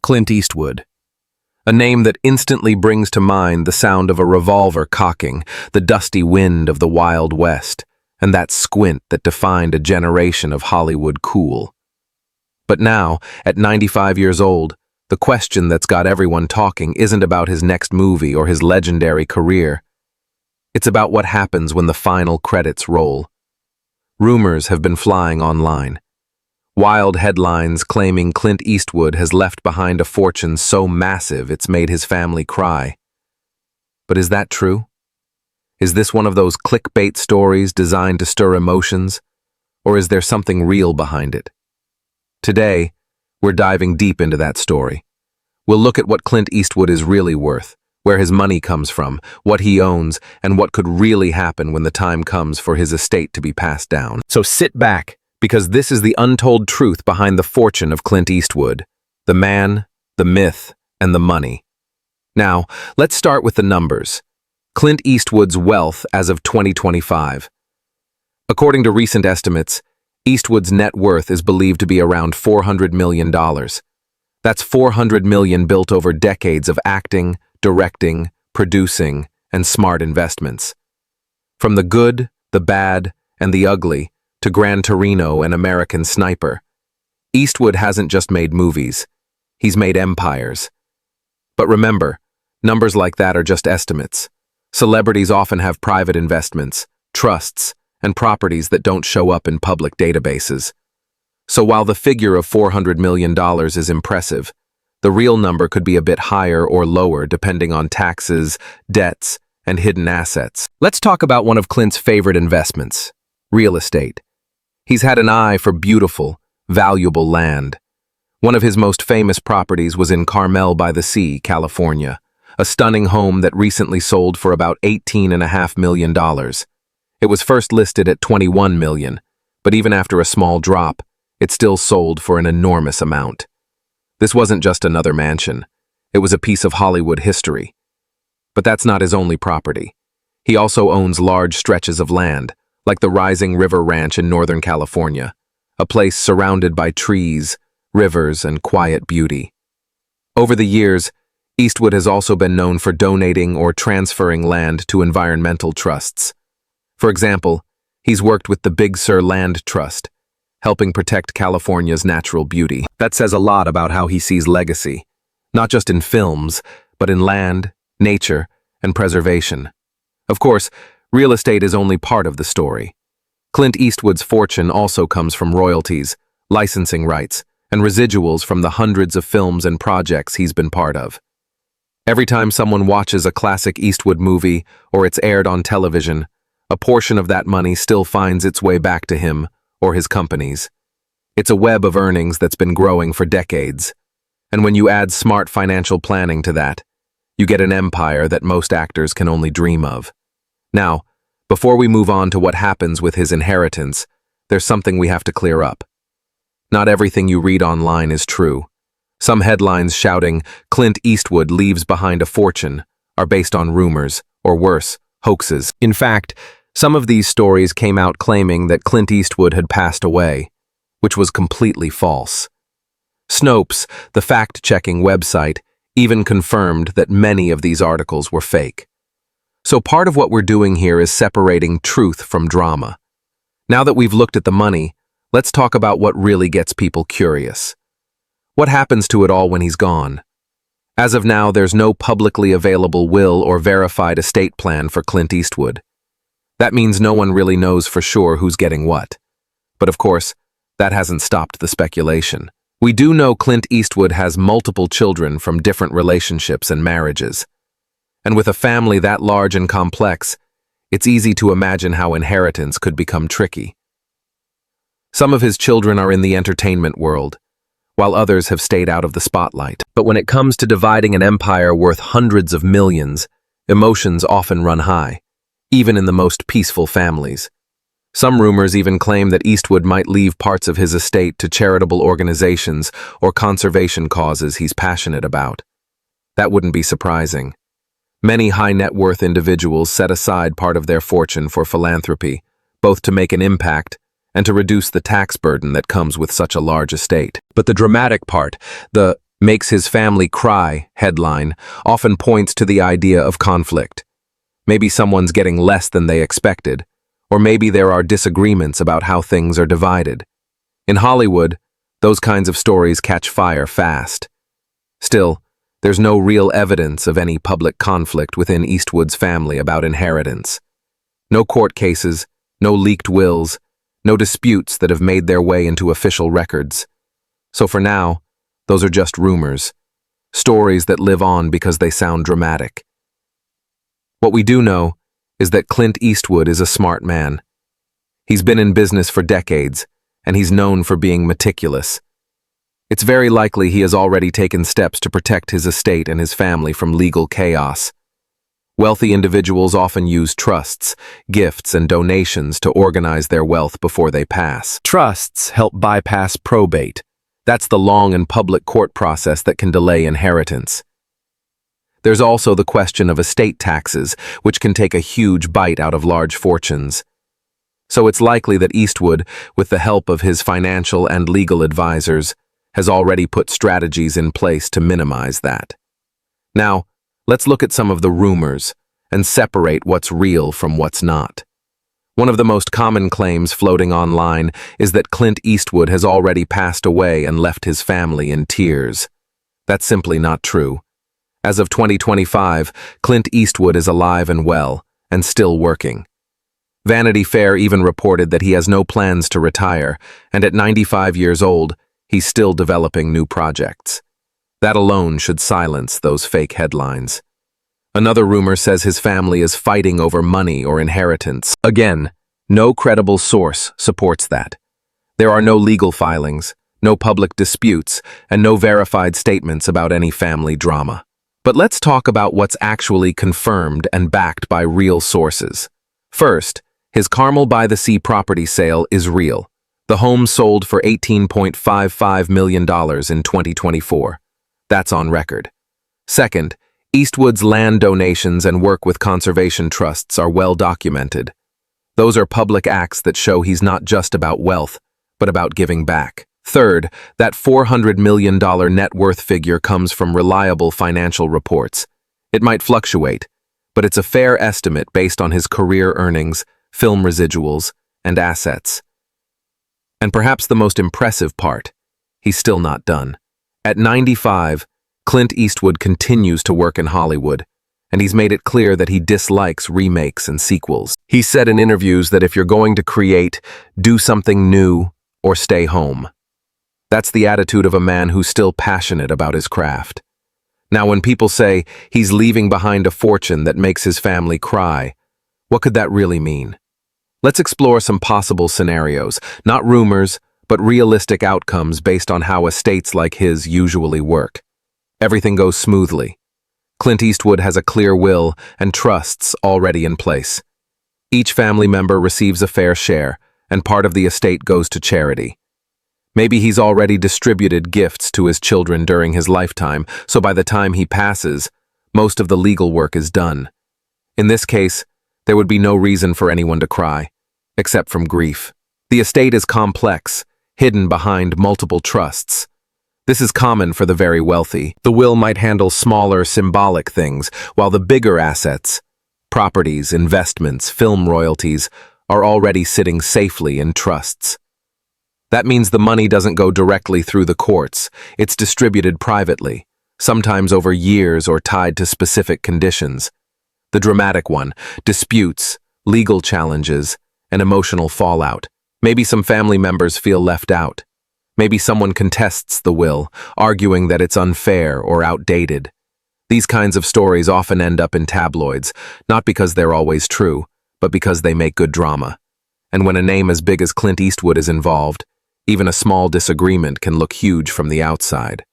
Clint Eastwood. A name that instantly brings to mind the sound of a revolver cocking, the dusty wind of the Wild West, and that squint that defined a generation of Hollywood cool. But now, at 95 years old, the question that's got everyone talking isn't about his next movie or his legendary career. It's about what happens when the final credits roll. Rumors have been flying online. Wild headlines claiming Clint Eastwood has left behind a fortune so massive it's made his family cry. But is that true? Is this one of those clickbait stories designed to stir emotions? Or is there something real behind it? Today, we're diving deep into that story. We'll look at what Clint Eastwood is really worth, where his money comes from, what he owns, and what could really happen when the time comes for his estate to be passed down. So sit back, because this is the untold truth behind the fortune of Clint Eastwood, the man, the myth, and the money. Now, let's start with the numbers. Clint Eastwood's wealth as of 2025. According to recent estimates, Eastwood's net worth is believed to be around $400 million. That's $400 million built over decades of acting, directing, producing, and smart investments. From the good, the bad, and the ugly, to Gran Torino and American Sniper, Eastwood hasn't just made movies, he's made empires. But remember, numbers like that are just estimates. Celebrities often have private investments, trusts, and properties that don't show up in public databases. So while the figure of $400 million is impressive, the real number could be a bit higher or lower depending on taxes, debts, and hidden assets. Let's talk about one of Clint's favorite investments, real estate. He's had an eye for beautiful, valuable land. One of his most famous properties was in Carmel-by-the-Sea, California, a stunning home that recently sold for about $18.5 million. It was first listed at $21 million, but even after a small drop, it still sold for an enormous amount. This wasn't just another mansion. It was a piece of Hollywood history. But that's not his only property. He also owns large stretches of land, like the Rising River Ranch in Northern California, a place surrounded by trees, rivers, and quiet beauty. Over the years, Eastwood has also been known for donating or transferring land to environmental trusts. For example, he's worked with the Big Sur Land Trust, helping protect California's natural beauty. That says a lot about how he sees legacy, not just in films, but in land, nature, and preservation. Of course, real estate is only part of the story. Clint Eastwood's fortune also comes from royalties, licensing rights, and residuals from the hundreds of films and projects he's been part of. Every time someone watches a classic Eastwood movie or it's aired on television, a portion of that money still finds its way back to him or his companies. It's a web of earnings that's been growing for decades. And when you add smart financial planning to that, you get an empire that most actors can only dream of. Now, before we move on to what happens with his inheritance, there's something we have to clear up. Not everything you read online is true. Some headlines shouting, "Clint Eastwood leaves behind a fortune," are based on rumors, or worse, hoaxes. In fact, some of these stories came out claiming that Clint Eastwood had passed away, which was completely false. Snopes, the fact-checking website, even confirmed that many of these articles were fake. So part of what we're doing here is separating truth from drama. Now that we've looked at the money, let's talk about what really gets people curious. What happens to it all when he's gone? As of now, there's no publicly available will or verified estate plan for Clint Eastwood. That means no one really knows for sure who's getting what. But of course, that hasn't stopped the speculation. We do know Clint Eastwood has multiple children from different relationships and marriages. And with a family that large and complex, it's easy to imagine how inheritance could become tricky. Some of his children are in the entertainment world, while others have stayed out of the spotlight. But when it comes to dividing an empire worth hundreds of millions, emotions often run high, even in the most peaceful families. Some rumors even claim that Eastwood might leave parts of his estate to charitable organizations or conservation causes he's passionate about. That wouldn't be surprising. Many high-net-worth individuals set aside part of their fortune for philanthropy, both to make an impact and to reduce the tax burden that comes with such a large estate. But the dramatic part, the Makes his family cry headline often points to the idea of conflict. Maybe someone's getting less than they expected, or maybe there are disagreements about how things are divided. In Hollywood, those kinds of stories catch fire fast. Still, there's no real evidence of any public conflict within Eastwood's family about inheritance. No court cases, no leaked wills, no disputes that have made their way into official records. So for now, those are just rumors, stories that live on because they sound dramatic. What we do know is that Clint Eastwood is a smart man. He's been in business for decades, and he's known for being meticulous. It's very likely he has already taken steps to protect his estate and his family from legal chaos. Wealthy individuals often use trusts, gifts, and donations to organize their wealth before they pass. Trusts help bypass probate. That's the long and public court process that can delay inheritance. There's also the question of estate taxes, which can take a huge bite out of large fortunes. So it's likely that Eastwood, with the help of his financial and legal advisors, has already put strategies in place to minimize that. Now, let's look at some of the rumors and separate what's real from what's not. One of the most common claims floating online is that Clint Eastwood has already passed away and left his family in tears. That's simply not true. As of 2025, Clint Eastwood is alive and well, and still working. Vanity Fair even reported that he has no plans to retire, and at 95 years old, he's still developing new projects. That alone should silence those fake headlines. Another rumor says his family is fighting over money or inheritance. Again, no credible source supports that. There are no legal filings, no public disputes, and no verified statements about any family drama. But let's talk about what's actually confirmed and backed by real sources. First, his Carmel-by-the-Sea property sale is real. The home sold for $18.55 million in 2024. That's on record. Second, Eastwood's land donations and work with conservation trusts are well documented. Those are public acts that show he's not just about wealth, but about giving back. Third, that $400 million net worth figure comes from reliable financial reports. It might fluctuate, but it's a fair estimate based on his career earnings, film residuals, and assets. And perhaps the most impressive part, he's still not done. At 95, Clint Eastwood continues to work in Hollywood, and he's made it clear that he dislikes remakes and sequels. He said in interviews that if you're going to create, do something new or stay home. That's the attitude of a man who's still passionate about his craft. Now, when people say he's leaving behind a fortune that makes his family cry, what could that really mean? Let's explore some possible scenarios, not rumors, but realistic outcomes based on how estates like his usually work. Everything goes smoothly. Clint Eastwood has a clear will and trusts already in place. Each family member receives a fair share, and part of the estate goes to charity. Maybe he's already distributed gifts to his children during his lifetime, so by the time he passes, most of the legal work is done. In this case, there would be no reason for anyone to cry, except from grief. The estate is complex, hidden behind multiple trusts. This is common for the very wealthy. The will might handle smaller, symbolic things, while the bigger assets, properties, investments, film royalties, are already sitting safely in trusts. That means the money doesn't go directly through the courts. It's distributed privately, sometimes over years or tied to specific conditions. The dramatic one, disputes, legal challenges, and emotional fallout. Maybe some family members feel left out. Maybe someone contests the will, arguing that it's unfair or outdated. These kinds of stories often end up in tabloids, not because they're always true, but because they make good drama. And when a name as big as Clint Eastwood is involved, even a small disagreement can look huge from the outside.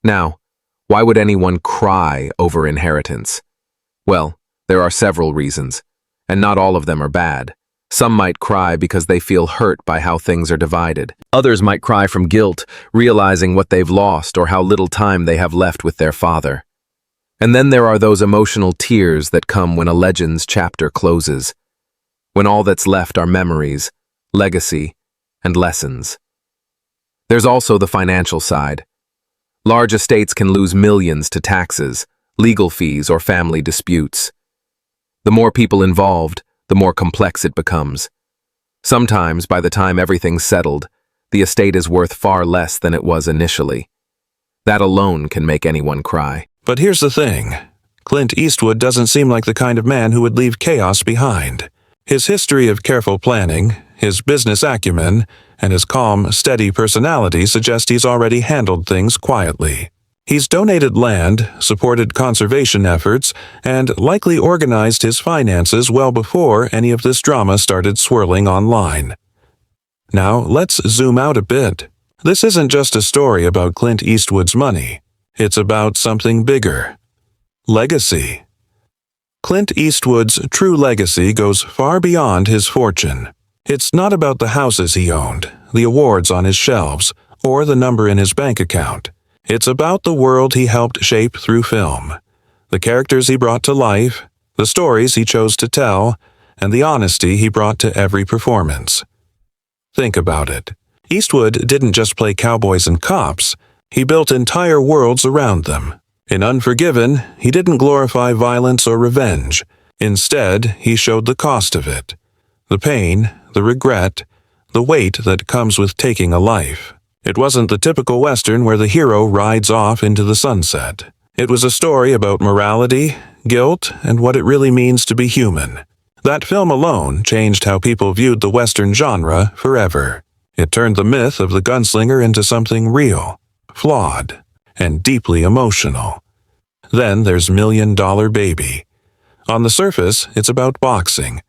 Now, why would anyone cry over inheritance? Well, there are several reasons, and not all of them are bad. Some might cry because they feel hurt by how things are divided. Others might cry from guilt, realizing what they've lost or how little time they have left with their father. And then there are those emotional tears that come when a legend's chapter closes, when all that's left are memories, legacy, and lessons. There's also the financial side. Large estates can lose millions to taxes, legal fees, or family disputes. The more people involved, the more complex it becomes. Sometimes, by the time everything's settled, the estate is worth far less than it was initially. That alone can make anyone cry. But here's the thing. Clint Eastwood doesn't seem like the kind of man who would leave chaos behind. His history of careful planning, his business acumen, and his calm, steady personality suggest he's already handled things quietly. He's donated land, supported conservation efforts, and likely organized his finances well before any of this drama started swirling online. Now, let's zoom out a bit. This isn't just a story about Clint Eastwood's money. It's about something bigger. Legacy. Clint Eastwood's true legacy goes far beyond his fortune. It's not about the houses he owned, the awards on his shelves, or the number in his bank account. It's about the world he helped shape through film, the characters he brought to life, the stories he chose to tell, and the honesty he brought to every performance. Think about it. Eastwood didn't just play cowboys and cops, he built entire worlds around them. In Unforgiven, he didn't glorify violence or revenge. Instead, he showed the cost of it. The pain, the regret, the weight that comes with taking a life. It wasn't the typical Western where the hero rides off into the sunset. It was a story about morality, guilt, and what it really means to be human. That film alone changed how people viewed the Western genre forever. It turned the myth of the gunslinger into something real, flawed, and deeply emotional. Then there's Million Dollar Baby. On the surface, it's about boxing,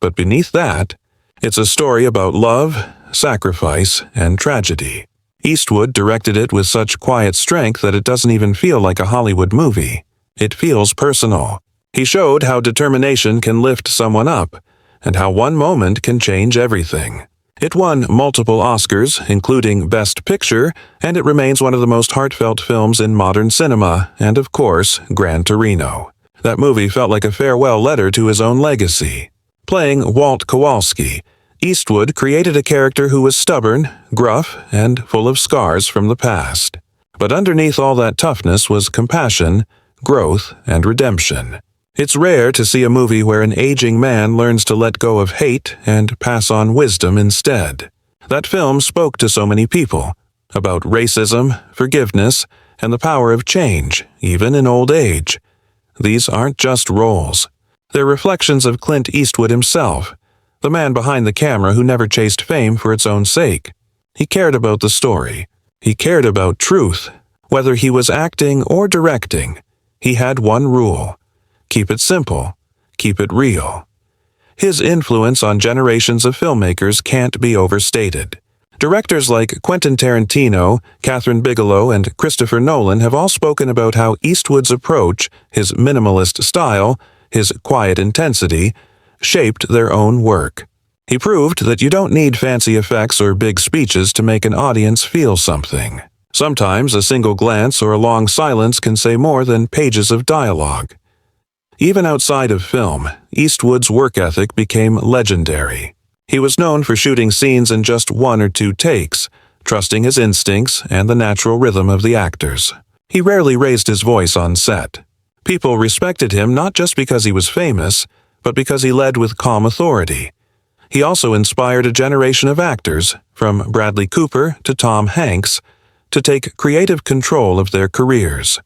but beneath that, it's a story about love, sacrifice, and tragedy. Eastwood directed it with such quiet strength that it doesn't even feel like a Hollywood movie. It feels personal. He showed how determination can lift someone up, and how one moment can change everything. It won multiple Oscars, including Best Picture, and it remains one of the most heartfelt films in modern cinema, and of course, Gran Torino. That movie felt like a farewell letter to his own legacy. Playing Walt Kowalski, Eastwood created a character who was stubborn, gruff, and full of scars from the past. But underneath all that toughness was compassion, growth, and redemption. It's rare to see a movie where an aging man learns to let go of hate and pass on wisdom instead. That film spoke to so many people about racism, forgiveness, and the power of change, even in old age. These aren't just roles. They're reflections of Clint Eastwood himself, the man behind the camera who never chased fame for its own sake. He cared about the story. He cared about truth. Whether he was acting or directing, he had one rule: keep it simple, keep it real. His influence on generations of filmmakers can't be overstated. Directors like Quentin Tarantino, Catherine Bigelow, and Christopher Nolan have all spoken about how Eastwood's approach, his minimalist style, his quiet intensity, shaped their own work. He proved that you don't need fancy effects or big speeches to make an audience feel something. Sometimes a single glance or a long silence can say more than pages of dialogue. Even outside of film, Eastwood's work ethic became legendary. He was known for shooting scenes in just 1 or 2 takes, trusting his instincts and the natural rhythm of the actors. He rarely raised his voice on set. People respected him not just because he was famous, but because he led with calm authority. He also inspired a generation of actors, from Bradley Cooper to Tom Hanks, to take creative control of their careers.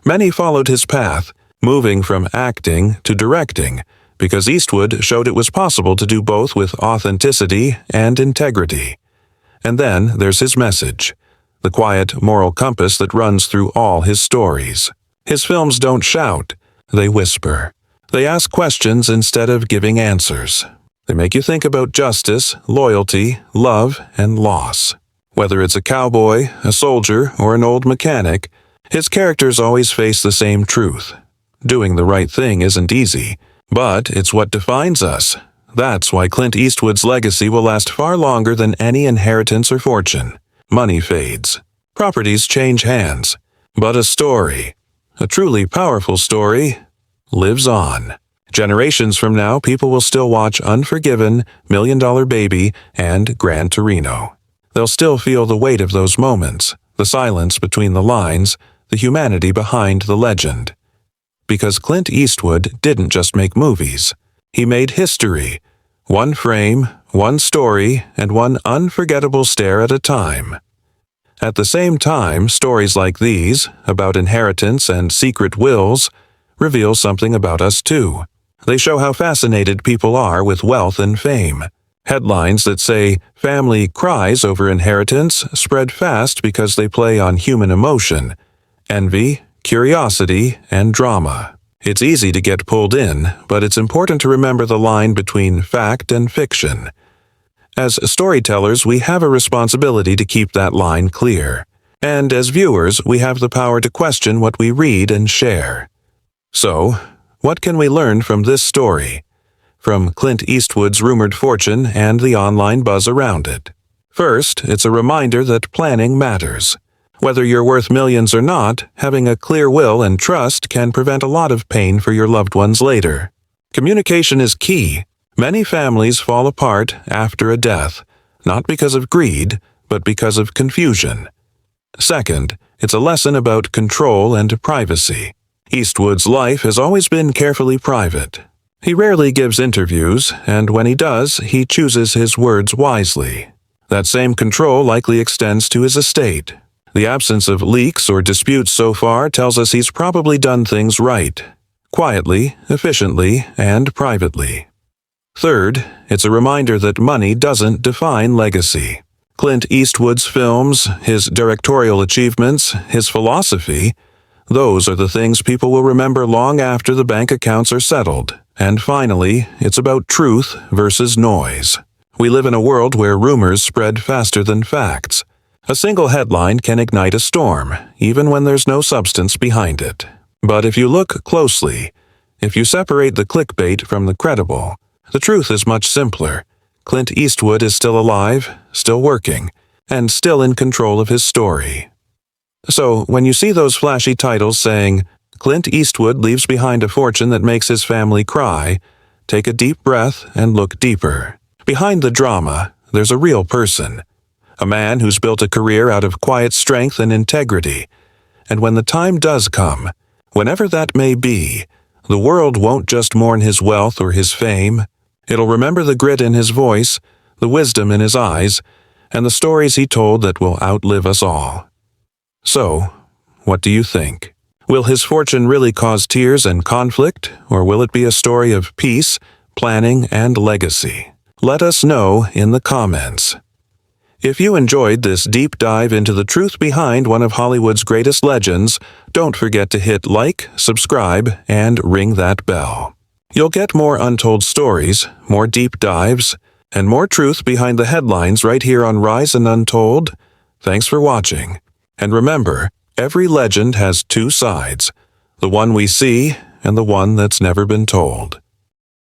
Many followed his path, moving from acting to directing, because Eastwood showed it was possible to do both with authenticity and integrity. And then there's his message, the quiet moral compass that runs through all his stories. His films don't shout, they whisper. They ask questions instead of giving answers. They make you think about justice, loyalty, love, and loss. Whether it's a cowboy, a soldier, or an old mechanic, his characters always face the same truth. Doing the right thing isn't easy, but it's what defines us. That's why Clint Eastwood's legacy will last far longer than any inheritance or fortune. Money fades. Properties change hands. But a story, a truly powerful story, lives on. Generations from now, people will still watch Unforgiven, Million Dollar Baby, and Gran Torino. They'll still feel the weight of those moments, the silence between the lines, the humanity behind the legend. Because Clint Eastwood didn't just make movies. He made history, one frame, one story, and one unforgettable stare at a time. At the same time, stories like these, about inheritance and secret wills, reveal something about us too. They show how fascinated people are with wealth and fame. Headlines that say, "Family cries over inheritance," spread fast because they play on human emotion, envy, curiosity, and drama. It's easy to get pulled in, but it's important to remember the line between fact and fiction. As storytellers, we have a responsibility to keep that line clear. And as viewers, we have the power to question what we read and share. So, what can we learn from this story? From Clint Eastwood's rumored fortune and the online buzz around it. First, it's a reminder that planning matters. Whether you're worth millions or not, having a clear will and trust can prevent a lot of pain for your loved ones later. Communication is key. Many families fall apart after a death, not because of greed, but because of confusion. Second, it's a lesson about control and privacy. Eastwood's life has always been carefully private. He rarely gives interviews, and when he does, he chooses his words wisely. That same control likely extends to his estate. The absence of leaks or disputes so far tells us he's probably done things right, quietly, efficiently, and privately. Third, it's a reminder that money doesn't define legacy. Clint Eastwood's films, his directorial achievements, his philosophy, those are the things people will remember long after the bank accounts are settled. And finally, it's about truth versus noise. We live in a world where rumors spread faster than facts. A single headline can ignite a storm, even when there's no substance behind it. But if you look closely, if you separate the clickbait from the credible, the truth is much simpler. Clint Eastwood is still alive, still working, and still in control of his story. So, when you see those flashy titles saying, "Clint Eastwood leaves behind a fortune that makes his family cry," take a deep breath and look deeper. Behind the drama, there's a real person. A man who's built a career out of quiet strength and integrity. And when the time does come, whenever that may be, the world won't just mourn his wealth or his fame. It'll remember the grit in his voice, the wisdom in his eyes, and the stories he told that will outlive us all. So, what do you think? Will his fortune really cause tears and conflict, or will it be a story of peace, planning, and legacy? Let us know in the comments. If you enjoyed this deep dive into the truth behind one of Hollywood's greatest legends, don't forget to hit like, subscribe, and ring that bell. You'll get more untold stories, more deep dives, and more truth behind the headlines right here on Rise Untold. Thanks for watching. And remember, every legend has two sides, the one we see and the one that's never been told.